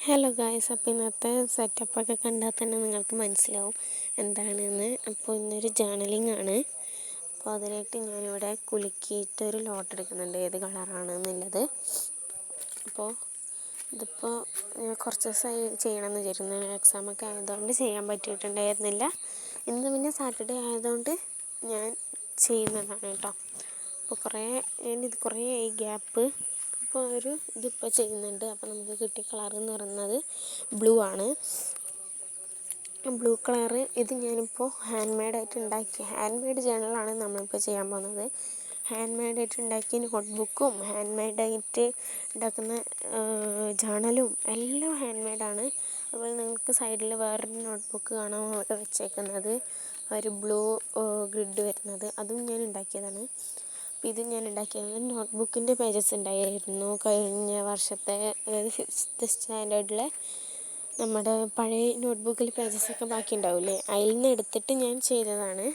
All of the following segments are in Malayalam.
ഹലോ ഗായ്സ്, അപ്പോൾ ഇന്നത്തെ സെറ്റപ്പൊക്കെ കണ്ടാൽ തന്നെ നിങ്ങൾക്ക് മനസ്സിലാവും എന്താണെന്ന്. അപ്പോൾ ഇന്നൊരു ജേർണലിംഗ് ആണ്. അപ്പോൾ അതിനായിട്ട് ഞാനിവിടെ കുലുക്കിയിട്ടൊരു ലോട്ട് എടുക്കുന്നുണ്ട്, ഏത് കളറാണെന്നുള്ളത്. അപ്പോൾ ഇതിപ്പോൾ കുറച്ച് ദിവസമായി ചെയ്യണമെന്ന് വിചാരിക്കുന്നു. എക്സാമൊക്കെ ആയതുകൊണ്ട് ചെയ്യാൻ പറ്റിയിട്ടുണ്ടായിരുന്നില്ല. ഇന്ന് പിന്നെ സാറ്റർഡേ ആയതുകൊണ്ട് ഞാൻ ചെയ്യുന്നതാണ് കേട്ടോ. അപ്പോൾ കുറേ ഈ ഗ്യാപ്പ് അപ്പോൾ ഇതിപ്പോൾ ചെയ്യുന്നുണ്ട്. അപ്പോൾ നമുക്ക് കിട്ടിയ കളർ എന്ന് പറയുന്നത് ബ്ലൂ ആണ്. ബ്ലൂ കളറ് ഇത് ഞാനിപ്പോൾ ഹാൻഡ് മെയ്ഡ് ജേർണലാണ് നമ്മളിപ്പോൾ ചെയ്യാൻ പോകുന്നത്. ഹാൻഡ് മെയ്ഡായിട്ട് ഉണ്ടാക്കിയ നോട്ട്ബുക്കും ഹാൻഡ് മെയ്ഡായിട്ട് ഉണ്ടാക്കുന്ന ജേർണലും എല്ലാം ഹാൻഡ് മെയ്ഡാണ്. അതുപോലെ നിങ്ങൾക്ക് സൈഡിൽ വേറൊരു നോട്ട്ബുക്ക് കാണാം അവിടെ വെച്ചേക്കുന്നത്, ഒരു ബ്ലൂ ഗ്രിഡ് വരുന്നത്, അതും ഞാൻ ഉണ്ടാക്കിയതാണ്. അപ്പോൾ ഇത് ഞാൻ ഉണ്ടാക്കിയത് നോട്ട്ബുക്കിൻ്റെ പേജസ് ഉണ്ടായിരുന്നു കഴിഞ്ഞ വർഷത്തെ, അതായത് 5th സ്റ്റാൻഡേർഡിലെ നമ്മുടെ പഴയ നോട്ട്ബുക്കിൽ പേജസൊക്കെ ബാക്കി ഉണ്ടാവില്ലേ, അതിൽ നിന്ന് എടുത്തിട്ട് ഞാൻ ചെയ്തതാണ്.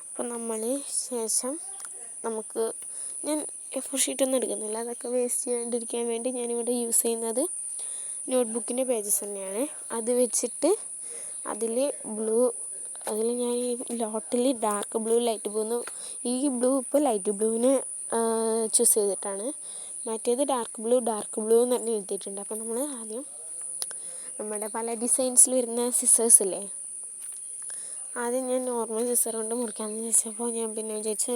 അപ്പോൾ ശേഷം ഞാൻ A4 ഷീറ്റൊന്നും എടുക്കുന്നില്ല, അതൊക്കെ വേസ്റ്റ് ചെയ്യാണ്ടിരിക്കാൻ വേണ്ടി ഞാനിവിടെ യൂസ് ചെയ്യുന്നത് നോട്ട്ബുക്കിൻ്റെ പേജസ് തന്നെയാണ്. അത് വെച്ചിട്ട് അതിൽ ഞാൻ ഈ ലോട്ടിൽ ഡാർക്ക് ബ്ലൂ, ലൈറ്റ് ബ്ലൂ ഈ ബ്ലൂ ഇപ്പോൾ ലൈറ്റ് ബ്ലൂവിന് ചൂസ് ചെയ്തിട്ടാണ്. മറ്റേത് ഡാർക്ക് ബ്ലൂ എന്ന് തന്നെ എഴുതിയിട്ടുണ്ട്. അപ്പോൾ നമ്മൾ ആദ്യം നമ്മുടെ പല ഡിസൈൻസിൽ വരുന്ന സിസേഴ്സില്ലേ, ആദ്യം ഞാൻ നോർമൽ സിസർ കൊണ്ട് മുറിക്കാമെന്ന് വിചാരിച്ചപ്പോൾ ഞാൻ പിന്നെ വിചാരിച്ചു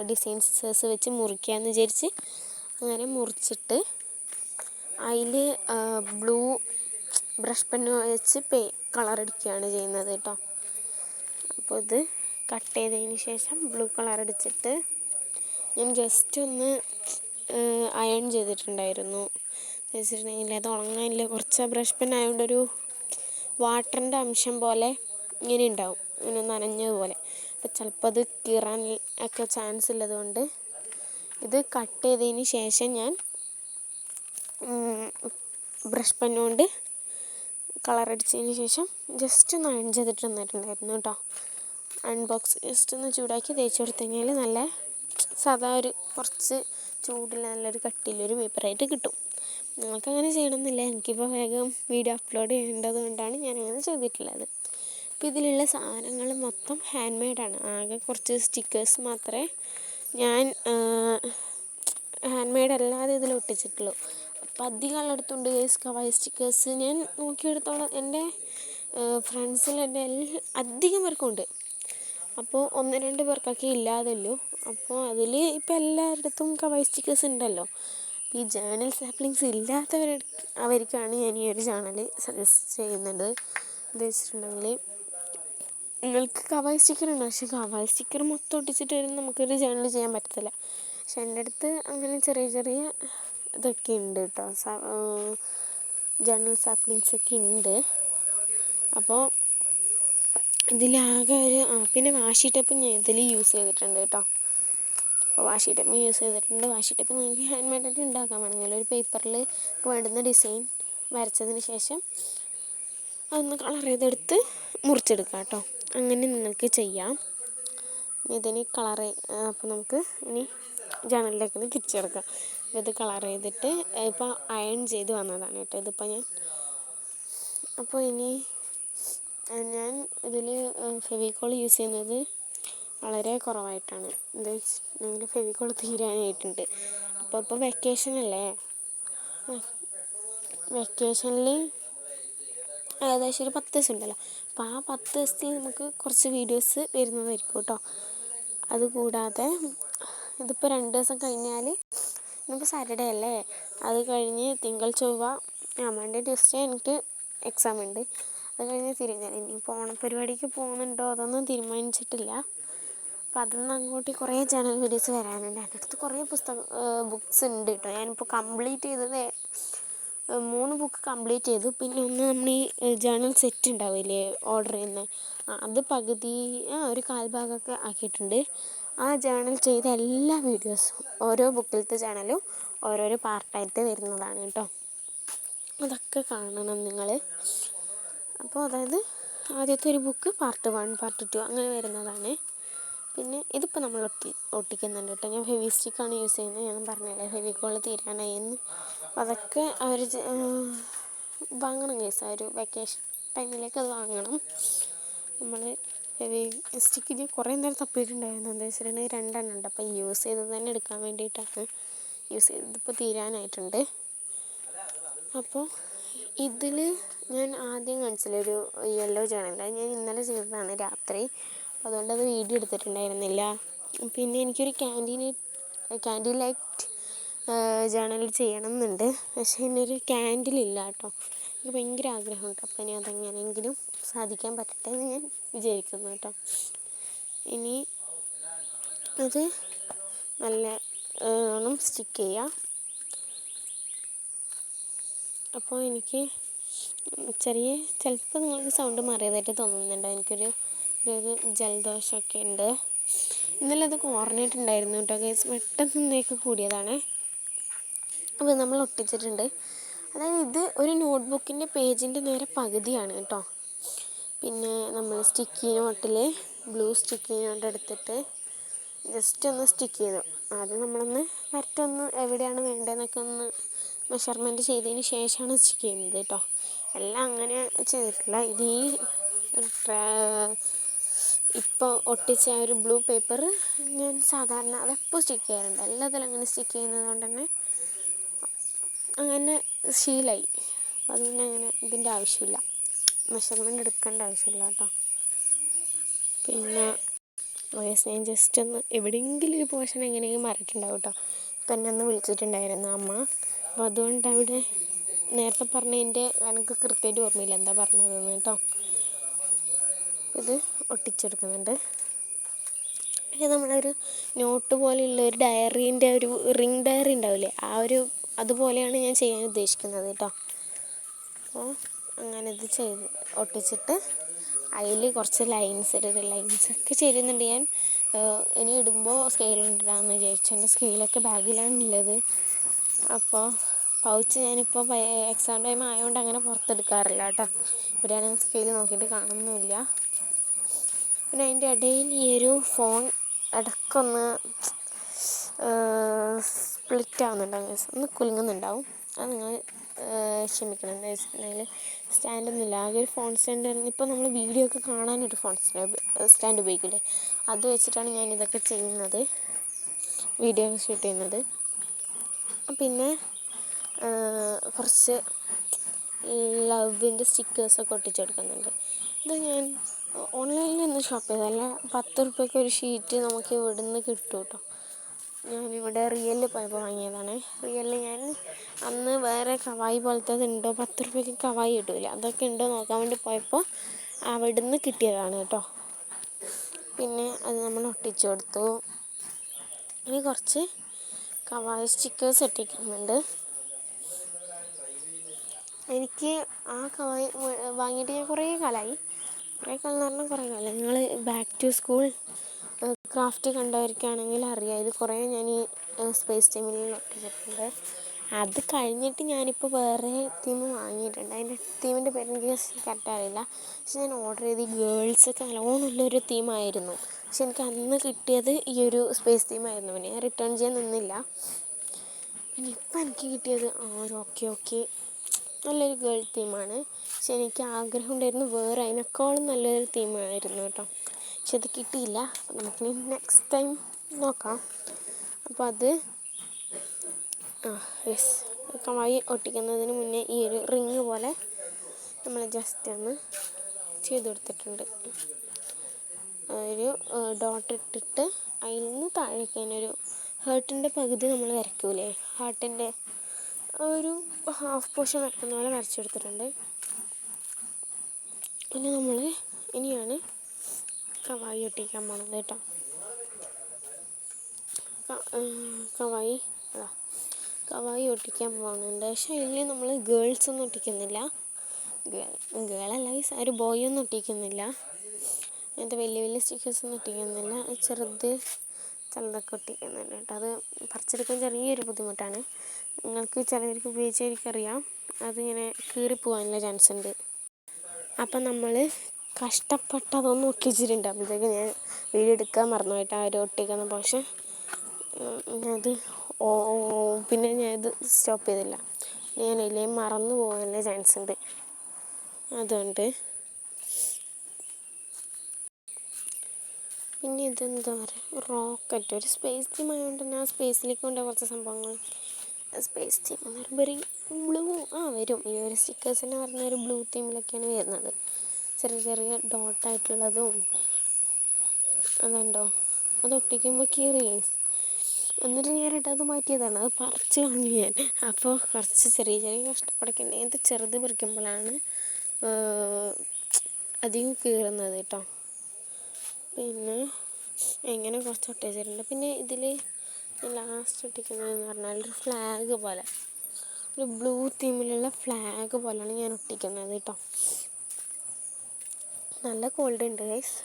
ഡിസൈൻ സിസേഴ്സ് വെച്ച് മുറിക്കാമെന്ന് വിചാരിച്ച് അങ്ങനെ മുറിച്ചിട്ട് അതിൽ ബ്ലൂ ബ്രഷ് പെന്ന് വെച്ച് കളർ അടിക്കുകയാണ് ചെയ്യുന്നത് കേട്ടോ. അപ്പോൾ ഇത് കട്ട് ചെയ്തതിന് ശേഷം ബ്ലൂ കളർ അടിച്ചിട്ട് ഞാൻ ജസ്റ്റ് ഒന്ന് അയൺ ചെയ്തിട്ടുണ്ടായിരുന്നു. വെച്ചിട്ടുണ്ടെങ്കിൽ അത് ഉണങ്ങാനില്ല, കുറച്ച് ബ്രഷ് പെൻ ആയതുകൊണ്ടൊരു വാട്ടറിൻ്റെ അംശം പോലെ ഇങ്ങനെ ഉണ്ടാവും, ഇങ്ങനെ നനഞ്ഞതുപോലെ. അപ്പോൾ ചിലപ്പോൾ അത് കീറാൻ ഒക്കെ ചാൻസ് ഉള്ളതുകൊണ്ട് ഇത് കട്ട് ചെയ്തതിന് ശേഷം ഞാൻ ബ്രഷ് പെന്നുകൊണ്ട് കളറടിച്ചതിന് ശേഷം ജസ്റ്റ് ഒന്ന് അയൺ ചെയ്തിട്ട് തന്നിട്ടുണ്ടായിരുന്നു കേട്ടോ. അൺബോക്സ് ജസ്റ്റ് ഒന്ന് ചൂടാക്കി തേച്ച് കൊടുത്തു കഴിഞ്ഞാൽ നല്ല സാധാ കുറച്ച് ചൂടിൽ നല്ലൊരു കട്ടിയിലൊരു പേപ്പറായിട്ട് കിട്ടും. നിങ്ങൾക്ക് അങ്ങനെ ചെയ്യണമെന്നില്ല, എനിക്കിപ്പോൾ വേഗം വീഡിയോ അപ്ലോഡ് ചെയ്യേണ്ടത് കൊണ്ടാണ് ഞാനങ്ങനെ ചെയ്തിട്ടുള്ളത്. അപ്പോൾ ഇതിലുള്ള സാധനങ്ങൾ മൊത്തം ഹാൻഡ് മെയ്ഡാണ്. ആകെ കുറച്ച് സ്റ്റിക്കേഴ്സ് മാത്രമേ ഞാൻ ഹാൻഡ് മെയ്ഡ് അല്ലാതെ ഇതിൽ ഒട്ടിച്ചിട്ടുള്ളൂ. അപ്പോൾ അധികം ഉള്ളിടത്തുണ്ട് കവായി സ്റ്റിക്കേഴ്സ്. ഞാൻ നോക്കിയെടുത്തോളം എൻ്റെ ഫ്രണ്ട്സിൽ എൻ്റെ അധികം പേർക്കുണ്ട്. അപ്പോൾ 1-2 പേർക്കൊക്കെ ഇല്ലാതല്ലോ. അപ്പോൾ അതിൽ ഇപ്പോൾ എല്ലായിടത്തും കവായി സ്റ്റിക്കേഴ്സ് ഉണ്ടല്ലോ. അപ്പോൾ ഈ ജേർണൽ സാപ്ലിങ്സ് അവർക്കാണ് ഞാൻ ഈ ഒരു ചാനൽ സജസ്റ്റ് ചെയ്യുന്നത്. എന്ന് വെച്ചിട്ടുണ്ടെങ്കിൽ നിങ്ങൾക്ക് കവായി സ്റ്റിക്കർ ഉണ്ട്, പക്ഷേ കവായി സ്റ്റിക്കർ മൊത്തം ഒട്ടിച്ചിട്ട് വരും നമുക്കൊരു ജേർണൽ ചെയ്യാൻ പറ്റത്തില്ല. പക്ഷെ എൻ്റെ അടുത്ത് അങ്ങനെ ചെറിയ ഇതൊക്കെ ഉണ്ട് കേട്ടോ, ജേർണൽ സാപ്ലിങ്സൊക്കെ ഉണ്ട്. അപ്പോൾ ഇതിലാകെ പിന്നെ വാഷി ടേപ്പ് ഞാൻ ഇതിൽ യൂസ് ചെയ്തിട്ടുണ്ട് കേട്ടോ. അപ്പോൾ വാഷി ടേപ്പ് നിങ്ങൾക്ക് ഹാൻഡ് മെയ്ഡായിട്ട് ഉണ്ടാക്കാൻ വേണമെങ്കിൽ ഒരു പേപ്പറിൽ വേണ്ടുന്ന ഡിസൈൻ വരച്ചതിന് ശേഷം അതൊന്ന് കളർ ചെയ്തെടുത്ത് മുറിച്ചെടുക്കാം കേട്ടോ. അങ്ങനെ നിങ്ങൾക്ക് ചെയ്യാം. ഇതിന് അപ്പോൾ നമുക്ക് ഇനി ജേർണലിലേക്ക് തിരിച്ചെടുക്കാം. അപ്പോൾ ഇത് കളർ ചെയ്തിട്ട് ഇപ്പോൾ അയൺ ചെയ്ത് വന്നതാണ് കേട്ടോ ഇതിപ്പോൾ അപ്പോൾ ഇനി ഞാൻ ഇതിൽ ഫെവിക്കോൾ യൂസ് ചെയ്യുന്നത് വളരെ കുറവായിട്ടാണ്. എന്താ വെച്ചിട്ടുണ്ടെങ്കിൽ ഫെവിക്കോൾ തീരാനായിട്ടുണ്ട്. അപ്പോൾ വെക്കേഷനല്ലേ, വെക്കേഷനിൽ ഏകദേശം ഒരു 10 ദിവസം ഉണ്ടല്ലോ. അപ്പോൾ ആ 10 ദിവസത്തിൽ നമുക്ക് കുറച്ച് വീഡിയോസ് വരുന്നതായിരിക്കും കേട്ടോ. അതുകൂടാതെ ഇതിപ്പോൾ 2 ദിവസം കഴിഞ്ഞാൽ നമുക്ക് സാറ്റർഡേ അല്ലേ, അത് കഴിഞ്ഞ് തിങ്കൾ ചൊവ്വ മൺഡേ ട്യൂസ്ഡേ എനിക്ക് എക്സാം ഉണ്ട്. അത് കഴിഞ്ഞ് ഇനിയിപ്പോൾ ഓണപ്പരിപാടിക്ക് പോകുന്നുണ്ടോ അതൊന്നും തീരുമാനിച്ചിട്ടില്ല. അപ്പോൾ അതിന്ന് അങ്ങോട്ട് കുറേ ചാനൽ വീഡിയോസ് വരാനുണ്ട്. എൻ്റെ അടുത്ത് കുറേ ബുക്സ് ഉണ്ട് കേട്ടോ. ഞാനിപ്പോൾ കംപ്ലീറ്റ് ചെയ്തത് 3 ബുക്ക് കംപ്ലീറ്റ് ചെയ്തു. പിന്നെ ഒന്ന് നമ്മൾ ഈ ജേർണൽ സെറ്റ് ഉണ്ടാവില്ലേ ഓർഡർ ചെയ്യുന്നത്, അത് പകുതി ഒരു 1/4 ഭാഗമൊക്കെ ആക്കിയിട്ടുണ്ട്. ആ ജേർണൽ ചെയ്ത എല്ലാ വീഡിയോസും ഓരോ ബുക്കിലത്തെ ചാനലും ഓരോരോ പാർട്ടായിട്ട് വരുന്നതാണ് കേട്ടോ. അതൊക്കെ കാണണം നിങ്ങൾ. അപ്പോൾ അതായത് ആദ്യത്തെ ഒരു ബുക്ക് പാർട്ട് 1 പാർട്ട് 2 അങ്ങനെ വരുന്നതാണ്. പിന്നെ ഇതിപ്പോൾ നമ്മൾ ഒട്ടിക്കുന്നുണ്ട് കേട്ടോ. ഞാൻ ഫെവി സ്റ്റിക്കാണ് യൂസ് ചെയ്യുന്നത്. ഞാൻ പറഞ്ഞില്ലേ ഫെവിക്കോൾ തീരാനായി എന്ന്. അപ്പോൾ അതൊക്കെ വാങ്ങണം കേസ്, ആ ഒരു വെക്കേഷൻ ടൈമിലേക്ക് അത് വാങ്ങണം. നമ്മൾ സ്റ്റിക്കിന് കുറേ നേരം തപ്പിയിട്ടുണ്ടായിരുന്നു. എന്താ വെച്ചിട്ടുണ്ടെങ്കിൽ 2 ഉണ്ട്. അപ്പോൾ യൂസ് ചെയ്തത് തന്നെ എടുക്കാൻ വേണ്ടിയിട്ടാണ്. യൂസ് ചെയ്തതിപ്പോൾ തീരാനായിട്ടുണ്ട്. അപ്പോൾ ഇതിൽ ഞാൻ ആദ്യം കാണിച്ചില്ല ഒരു യെല്ലോ ജേണൽ, അത് ഞാൻ ഇന്നലെ ചെയ്തതാണ് രാത്രി. അതുകൊണ്ടത് വീഡിയോ എടുത്തിട്ടുണ്ടായിരുന്നില്ല. പിന്നെ എനിക്കൊരു ക്യാൻഡിൽ ലൈറ്റ് ജേണൽ ചെയ്യണം എന്നുണ്ട്. പക്ഷേ ഇന്നൊരു ക്യാൻഡിലില്ല കേട്ടോ. എനിക്ക് ഭയങ്കര ആഗ്രഹമുണ്ട്. അപ്പോൾ ഇനി അതെങ്ങനെയെങ്കിലും സാധിക്കാൻ പറ്റട്ടെ എന്ന് ഞാൻ വിചാരിക്കുന്നു കേട്ടോ. ഇനി അത് നല്ലോണം സ്റ്റിക്ക് ചെയ്യാം. അപ്പോൾ എനിക്ക് ചിലപ്പോൾ നിങ്ങൾക്ക് സൗണ്ട് മാറിയതായിട്ട് തോന്നുന്നുണ്ട്. എനിക്കൊരു ജലദോഷമൊക്കെ ഉണ്ട്. ഇന്നലെ അത് കുറഞ്ഞിട്ടുണ്ടായിരുന്നു കേട്ടോ ഗൈസ്, പെട്ടെന്ന് ഇന്നേക്ക് കൂടിയതാണ്. അപ്പോൾ നമ്മൾ ഒട്ടിച്ചിട്ടുണ്ട്. അതായത് ഇത് ഒരു നോട്ട്ബുക്കിൻ്റെ പേജിൻ്റെ നേരെ പകുതിയാണ് കേട്ടോ. പിന്നെ നമ്മൾ സ്റ്റിക്കി നോട്ടിൽ ബ്ലൂ സ്റ്റിക്കി നോട്ട് എടുത്തിട്ട് ജസ്റ്റ് ഒന്ന് സ്റ്റിക്ക് ചെയ്തു. ആദ്യം നമ്മളൊന്ന് കറക്റ്റൊന്ന് എവിടെയാണ് വേണ്ടതെന്നൊക്കെ ഒന്ന് മെഷർമെൻറ്റ് ചെയ്തതിന് ശേഷമാണ് സ്റ്റിക്ക് ചെയ്യുന്നത് കേട്ടോ. എല്ലാം അങ്ങനെ ചെയ്തിട്ടില്ല. ഇത് ഈ ഇപ്പോൾ ഒട്ടിച്ച ഒരു ബ്ലൂ പേപ്പർ ഞാൻ സാധാരണ അതെപ്പോൾ സ്റ്റിക്ക് ചെയ്യാറുണ്ട്. എല്ലാത്തിലും അങ്ങനെ സ്റ്റിക്ക് ചെയ്യുന്നത് കൊണ്ട് തന്നെ അങ്ങനെ ശീലമായി. അത് പിന്നെ അങ്ങനെ ഇതിൻ്റെ ആവശ്യമില്ല, മെഷർമെൻറ്റ് എടുക്കേണ്ട ആവശ്യമില്ല കേട്ടോ. പിന്നെ ഞാൻ ജസ്റ്റ് ഒന്ന് എവിടെയെങ്കിലും ഒരു പോർഷൻ എങ്ങനെയെങ്കിലും മറയിട്ടുണ്ടാവും കേട്ടോ. ഇപ്പം എന്നെ ഒന്ന് വിളിച്ചിട്ടുണ്ടായിരുന്നു അമ്മ. അപ്പോൾ അതുകൊണ്ട് അവിടെ നേരത്തെ പറഞ്ഞതിൻ്റെ എനിക്ക് കൃത്യമായിട്ട് ഓർമ്മയില്ല എന്താ പറഞ്ഞതെന്ന് കേട്ടോ. ഇത് ഒട്ടിച്ചെടുക്കുന്നുണ്ട്. ഇത് നമ്മളൊരു നോട്ട് പോലെയുള്ള ഒരു ഡയറീൻ്റെ ഒരു റിംഗ് ഡയറി ഉണ്ടാവില്ലേ, അതുപോലെയാണ് ഞാൻ ചെയ്യാൻ ഉദ്ദേശിക്കുന്നത് കേട്ടോ. അപ്പോൾ അങ്ങനെ ഇത് ഒട്ടിച്ചിട്ട് അതിൽ കുറച്ച് ലൈൻസൊക്കെ ചേരുന്നുണ്ട്. ഞാൻ ഇനി ഇടുമ്പോൾ സ്കെയിലുണ്ടാകാമെന്ന് വിചാരിച്ചു. എൻ്റെ സ്കെയിലൊക്കെ ബാഗിലാണുള്ളത്. അപ്പോൾ പൗച്ച് ഞാനിപ്പോൾ എക്സാം ടൈം ആയതുകൊണ്ട് അങ്ങനെ പുറത്തെടുക്കാറില്ല കേട്ടോ. ഇവിടെയാണ് സ്കെയിൽ നോക്കിയിട്ട് കാണുന്നുമില്ല. പിന്നെ അതിൻ്റെ ഇടയിൽ ഈ ഒരു ഫോൺ ഇടയ്ക്കൊന്ന് സ്പ്ലിറ്റ് ആവുന്നുണ്ടാവും, ഒന്ന് കുലുങ്ങുന്നുണ്ടാവും. അത് നിങ്ങൾ ക്ഷമിക്കണം. എന്താ വെച്ചിട്ടുണ്ടെങ്കിൽ സ്റ്റാൻഡൊന്നുമില്ല, ആകെ ഒരു ഫോൺ സ്റ്റാൻഡ്. ഇപ്പോൾ നമ്മൾ വീഡിയോ ഒക്കെ കാണാനൊരു ഫോൺ സ്റ്റാൻഡ് ഉപയോഗിക്കില്ലേ, അത് വെച്ചിട്ടാണ് ഞാനിതൊക്കെ ചെയ്യുന്നത്, വീഡിയോ ഷൂട്ട് ചെയ്യുന്നത്. പിന്നെ കുറച്ച് ലവിൻ്റെ സ്റ്റിക്കേഴ്സൊക്കെ ഒട്ടിച്ചെടുക്കുന്നുണ്ട്. ഇത് ഞാൻ ഓൺലൈനിൽ നിന്ന് ഷോപ്പ് ചെയ്തതല്ല, 10 രൂപയ്ക്ക് ഒരു ഷീറ്റ് നമുക്ക് ഇവിടെ നിന്ന് കിട്ടും കേട്ടോ. ഞാനിവിടെ റിയലിൽ പോയപ്പോൾ വാങ്ങിയതാണ്. റിയലിൽ ഞാൻ അന്ന് വേറെ കവായി പോലത്തത് ഉണ്ടോ, 10 രൂപയ്ക്ക് കവായി കിട്ടില്ല, അതൊക്കെ ഉണ്ടോ നോക്കാൻ വേണ്ടി പോയപ്പോൾ അവിടെ നിന്ന് കിട്ടിയതാണ് കേട്ടോ. പിന്നെ അത് നമ്മൾ ഒട്ടിച്ചു കൊടുത്തു. ഇനി കുറച്ച് കവായി സ്റ്റിക്കേഴ്സ് ഒട്ടിക്കുന്നുണ്ട്. എനിക്ക് ആ കവായി വാങ്ങിയിട്ട് ഞാൻ കുറേ കാലമായി. കുറേ കാലം എന്ന് പറഞ്ഞാൽ കുറേ കാലം. നിങ്ങൾ ബാക്ക് ടു സ്കൂൾ ക്രാഫ്റ്റ് കണ്ടവർക്കാണെങ്കിൽ അറിയാം, ഇത് കുറേ ഞാൻ ഈ സ്പേസ് ടൈമിൽ ഒട്ടിച്ചിട്ടുണ്ട്. അത് കഴിഞ്ഞിട്ട് ഞാനിപ്പോൾ വേറെ തീം വാങ്ങിയിട്ടുണ്ട്. അതിൻ്റെ തീമിൻ്റെ പേര് എനിക്ക് കറക്റ്റ് അറിയില്ല. പക്ഷെ ഞാൻ ഓർഡർ ചെയ്ത് ഗേൾസൊക്കെ നല്ലോണമുള്ളൊരു തീമായിരുന്നു. പക്ഷെ എനിക്ക് അന്ന് കിട്ടിയത് ഈ ഒരു സ്പേസ് തീമായിരുന്നു. പിന്നെ ഞാൻ റിട്ടേൺ ചെയ്യാൻ നിന്നില്ല. പിന്നെ ഇപ്പം എനിക്ക് കിട്ടിയത് ഒരു ഓക്കെ നല്ലൊരു ഗേൾ തീമാണ്. പക്ഷെ എനിക്ക് ആഗ്രഹം ഉണ്ടായിരുന്നു വേറെ അതിനേക്കാളും നല്ലൊരു തീമായിരുന്നു കേട്ടോ. പക്ഷെ അത് കിട്ടിയില്ല. അപ്പം നമുക്കിനി നെക്സ്റ്റ് ടൈം നോക്കാം. അപ്പോൾ അത് യെസ്, കവായി ഒട്ടിക്കുന്നതിന് മുന്നേ ഈ ഒരു റിങ് പോലെ നമ്മൾ ജസ്റ്റ് ഒന്ന് ചെയ്ത് കൊടുത്തിട്ടുണ്ട്. ഒരു ഡോട്ട് ഇട്ടിട്ട് അതിൽ നിന്ന് താഴേക്ക് അതിനൊരു ഹേർട്ടിൻ്റെ പകുതി നമ്മൾ വരയ്ക്കൂലേ, ഹാർട്ടിൻ്റെ ഒരു ഹാഫ് പോർഷൻ വരയ്ക്കുന്ന പോലെ വരച്ചെടുത്തിട്ടുണ്ട്. പിന്നെ നമ്മൾ ഇനിയാണ് കവായി ഒട്ടിക്കാൻ പോണത് കേട്ടോ. കവായി ഒട്ടിക്കാൻ പോകുന്നുണ്ട്. പക്ഷേ ഇതിൽ നമ്മൾ ഗേൾസൊന്നും ഒട്ടിക്കുന്നില്ല, ഗേളല്ല ഒരു ബോയൊന്നും ഒട്ടിക്കുന്നില്ല, അങ്ങനത്തെ വലിയ സ്റ്റിക്കേഴ്സൊന്നും ഒട്ടിക്കുന്നില്ല. ചിലതൊക്കെ ഒട്ടിക്കുന്നുണ്ട് കേട്ടോ. അത് പറിച്ചെടുക്കാൻ ചെറിയൊരു ബുദ്ധിമുട്ടാണ്. നിങ്ങൾക്ക് ചിലർക്ക് ഉപയോഗിച്ചാൽ എനിക്കറിയാം അതിങ്ങനെ കീറിപ്പോകാനുള്ള ചാൻസ് ഉണ്ട്. അപ്പം നമ്മൾ കഷ്ടപ്പെട്ടതൊന്നും ഒട്ടിച്ചിട്ടുണ്ട്. അപ്പോഴത്തേക്ക് ഞാൻ വീഡിയോ എടുക്കാൻ മറന്നു പോയിട്ട് ആ ഒരു ഒട്ടിക്കുന്ന പോർഷൻ ഞാനത് പിന്നെ ഞാനത് സ്റ്റോപ്പ് ചെയ്തില്ല. ഞാനില്ലേ മറന്നു പോകാനുള്ള ചാൻസ് ഉണ്ട്. അതുകൊണ്ട് പിന്നെ ഇതെന്താ പറയുക, റോക്കറ്റ്, ഒരു സ്പേസ് തീം ആയതുകൊണ്ട് തന്നെ ആ സ്പേസിലേക്ക് കൊണ്ട കുറച്ച് സംഭവങ്ങൾ. സ്പേസ് തീം എന്ന് പറയുമ്പോൾ ബ്ലൂ വരും. ഈ ഒരു സ്റ്റിക്കേഴ്സിന് പറഞ്ഞ ഒരു ബ്ലൂ തീമിലൊക്കെയാണ് വരുന്നത്. ചെറിയ ചെറിയ ഡോട്ടായിട്ടുള്ളതും അതുണ്ടോ, അത് ഒട്ടിക്കുമ്പോൾ കീറിയേസ്. എന്നിട്ട് ഞാനിട്ട് അത് മാറ്റിയതാണ്, അത് പറിച്ച് കളഞ്ഞു ഞാൻ. അപ്പോൾ കുറച്ച് ചെറിയ ചെറിയ കഷ്ടപ്പാടൊക്കെ ഉണ്ട്. ഇത് ചെറുത് പറിക്കുമ്പോഴാണ് അധികം കീറുന്നത് കേട്ടോ. പിന്നെ ഇങ്ങനെ കുറച്ച് ഒട്ടിച്ചിട്ടുണ്ട്. പിന്നെ ഇതിൽ ലാസ്റ്റ് ഒട്ടിക്കുന്നതെന്ന് പറഞ്ഞാൽ ഒരു ഫ്ലാഗ് പോലെ, ഒരു ബ്ലൂ തീമിലുള്ള ഫ്ലാഗ് പോലെയാണ് ഞാൻ ഒട്ടിക്കുന്നത് കേട്ടോ. നല്ല കോൾഡ് ഉണ്ട് ഗൈസ്.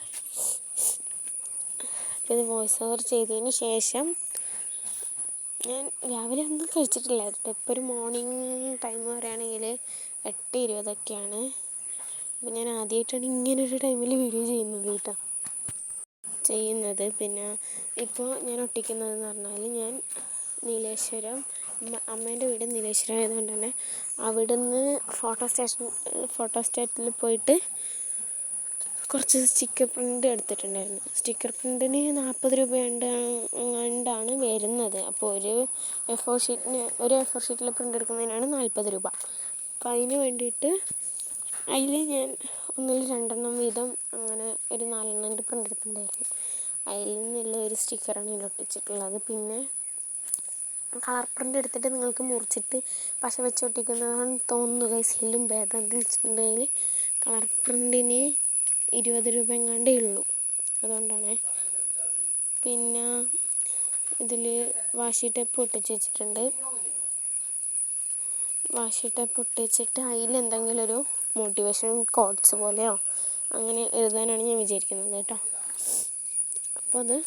അപ്പോൾ ഇത് വോയിസ് ഓവർ ചെയ്തതിന് ശേഷം ഞാൻ രാവിലെ ഒന്നും കഴിച്ചിട്ടില്ല കേട്ടോ. ഇപ്പോൾ ഒരു മോർണിംഗ് ടൈം പറയുകയാണെങ്കിൽ 8:20 അപ്പോൾ ഞാൻ ആദ്യമായിട്ടാണ് ഇങ്ങനൊരു ടൈമിൽ വീഡിയോ ചെയ്യുന്നത്. പിന്നെ ഇപ്പോൾ ഞാൻ ഒട്ടിക്കുന്നതെന്ന് പറഞ്ഞാൽ, ഞാൻ നീലേശ്വരം, അമ്മേൻ്റെ വീട് നീലേശ്വരം ആയതുകൊണ്ട് തന്നെ അവിടുന്ന് ഫോട്ടോസ്റ്റാറ്റിൽ പോയിട്ട് കുറച്ച് സ്റ്റിക്കർ പ്രിൻ്റ് എടുത്തിട്ടുണ്ടായിരുന്നു. സ്റ്റിക്കർ പ്രിൻറ്റിന് 40 രൂപ എങ്ങാണ്ടാണ് വരുന്നത്. അപ്പോൾ ഒരു A4 ഷീറ്റിൽ പ്രിൻ്റ് എടുക്കുന്നതിനാണ് 40 രൂപ. അപ്പോൾ അതിന് വേണ്ടിയിട്ട് അതിൽ ഞാൻ 1-2 വീതം അങ്ങനെ ഒരു 4 പ്രിൻ്റ് എടുത്തിട്ടുണ്ടായിരുന്നു. അതിൽ നിന്നുള്ള ഒരു സ്റ്റിക്കറാണ് ഇതിൽ ഒട്ടിച്ചിട്ടുള്ളത്. പിന്നെ കളർ പ്രിൻ്റ് എടുത്തിട്ട് നിങ്ങൾക്ക് മുറിച്ചിട്ട് പശ വെച്ച് ഒട്ടിക്കുന്നതാണ് തോന്നുന്നു ഗൈസിലും ഭേദം. എന്ന് വെച്ചിട്ടുണ്ടെങ്കിൽ കളർ പ്രിൻറ്റിന് 20 രൂപ എങ്ങാണ്ടേ ഉള്ളൂ, അതുകൊണ്ടാണ്. പിന്നെ ഇതിൽ വാഷി ടേപ്പ് ഒട്ടിച്ച് വെച്ചിട്ടുണ്ട്. വാഷി ടേപ്പ് ഒട്ടിച്ചിട്ട് അതിലെന്തെങ്കിലും ഒരു മോട്ടിവേഷൻ കോട്ട്സ് പോലെയോ അങ്ങനെ എഴുതാനാണ് ഞാൻ വിചാരിക്കുന്നത് കേട്ടോ. അപ്പോൾ അത്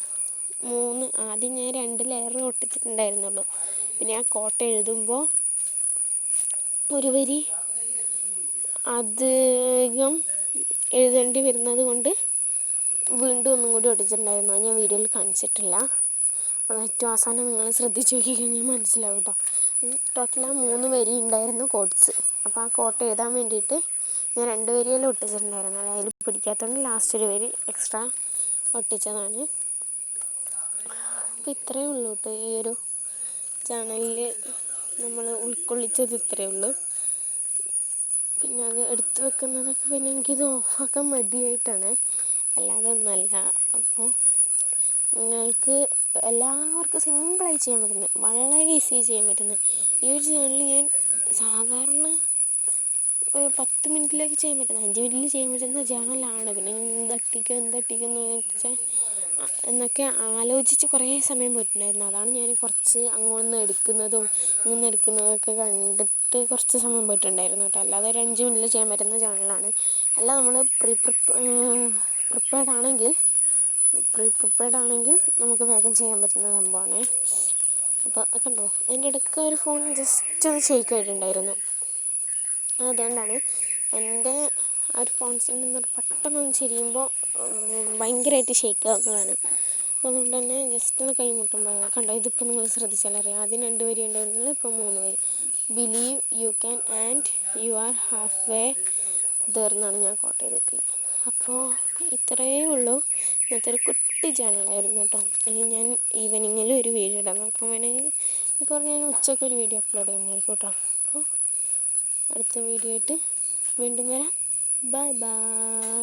ആദ്യം ഞാൻ 2 ലെയർ ഒട്ടിച്ചിട്ടുണ്ടായിരുന്നുള്ളൂ. പിന്നെ ആ കോട്ട എഴുതുമ്പോൾ ഒരു വരി അധികം എഴുതേണ്ടി വരുന്നത് കൊണ്ട് വീണ്ടും ഒന്നും കൂടി ഒട്ടിച്ചിട്ടുണ്ടായിരുന്നു. അത് ഞാൻ വീഡിയോയിൽ കാണിച്ചിട്ടില്ല. അപ്പോൾ ഏറ്റവും അവസാനം നിങ്ങൾ ശ്രദ്ധിച്ച് നോക്കിക്കഴിഞ്ഞാൽ മനസ്സിലാവും കേട്ടോ. ടോട്ടൽ 3 വരി ഉണ്ടായിരുന്നു കോട്ട്സ്. അപ്പോൾ ആ കോട്ട എഴുതാൻ വേണ്ടിയിട്ട് ഞാൻ 2 വരിയെല്ലാം ഒട്ടിച്ചിട്ടുണ്ടായിരുന്നു. അതിൽ പിടിക്കാത്തതുകൊണ്ട് ലാസ്റ്റ് ഒരു വരി എക്സ്ട്രാ ഒട്ടിച്ചതാണ്. അപ്പോൾ ഇത്രയേ ഉള്ളൂ കേട്ടോ. ഈ ഒരു ചാനലിൽ നമ്മൾ ഉൾക്കൊള്ളിച്ചത് ഇത്രയേ ഉള്ളൂ. പിന്നെ അത് എടുത്ത് വെക്കുന്നതൊക്കെ പിന്നെ എനിക്കിത് ഓഫാക്കാൻ മടിയായിട്ടാണ്, അല്ലാതെ ഒന്നല്ല. അപ്പോൾ നിങ്ങൾക്ക് എല്ലാവർക്കും സിമ്പിളായി ചെയ്യാൻ പറ്റുന്നത്, വളരെ ഈസിയായി ചെയ്യാൻ പറ്റുന്നത് ഈ ഒരു ചാനൽ ഞാൻ സാധാരണ ഒരു 10 മിനിറ്റിലേക്ക് ചെയ്യാൻ പറ്റുന്നത്, 5 മിനിറ്റിൽ ചെയ്യാൻ പറ്റുന്ന ചാനലാണ്. പിന്നെ എന്തൊട്ടിക്കുന്നു വെച്ചാൽ എന്നൊക്കെ ആലോചിച്ച് കുറേ സമയം പോയിട്ടുണ്ടായിരുന്നു. അതാണ് ഞാൻ കുറച്ച് അങ്ങോട്ട് എടുക്കുന്നതും ഇങ്ങനെ എടുക്കുന്നതൊക്കെ കണ്ടിട്ട് കുറച്ച് സമയം പോയിട്ടുണ്ടായിരുന്നു കേട്ടോ. അല്ലാതെ ഒരു 5 മിനിറ്റിൽ ചെയ്യാൻ പറ്റുന്ന ചാനലാണ്. അല്ല, നമ്മൾ പ്രിപ്പയർഡ് ആണെങ്കിൽ നമുക്ക് വേഗം ചെയ്യാൻ പറ്റുന്ന സംഭവമാണ്. അപ്പോൾ കണ്ടോ, അതിൻ്റെ ഇടയ്ക്ക് ഒരു ഫോൺ ജസ്റ്റ് ഒന്ന് ഷെയ്ക്ക് ആയിട്ടുണ്ടായിരുന്നു. അതുകൊണ്ടാണ് എൻ്റെ ആ ഒരു ഫോൺസിൽ നിന്ന് പെട്ടെന്നൊന്ന് ചെരിയുമ്പോൾ ഭയങ്കരമായിട്ട് ഷെയ്ക്ക് ആവുന്നതാണ്. അതുകൊണ്ട് തന്നെ ജസ്റ്റ് ഒന്ന് കൈ മുട്ടുമ്പോൾ കണ്ടോ, ഇതിപ്പോൾ നിങ്ങൾ ശ്രദ്ധിച്ചാലറിയാം. ആദ്യം 2 വരി ഉണ്ടായിരുന്നത് ഇപ്പോൾ 3 വരി. Believe you can and you are half way there എന്നാണ് ഞാൻ കോട്ട് ചെയ്തിട്ടുള്ളത്. അപ്പോൾ ഇത്രയേ ഉള്ളൂ. ഇന്നത്തെ ഒരു കുട്ടി ചാനലായിരുന്നു കേട്ടോ. ഇനി ഞാൻ ഈവനിങ്ങിൽ ഒരു വീഡിയോ ഇടാൻ നോക്കാം. വേണമെങ്കിൽ എനിക്ക് പറഞ്ഞാൽ ഞാൻ ഉച്ചയ്ക്ക് ഒരു വീഡിയോ അപ്ലോഡ് ചെയ്യുന്നതായിരിക്കും കേട്ടോ. അപ്പോൾ അടുത്ത വീഡിയോ ആയിട്ട് വീണ്ടും വരാം. Bye bye.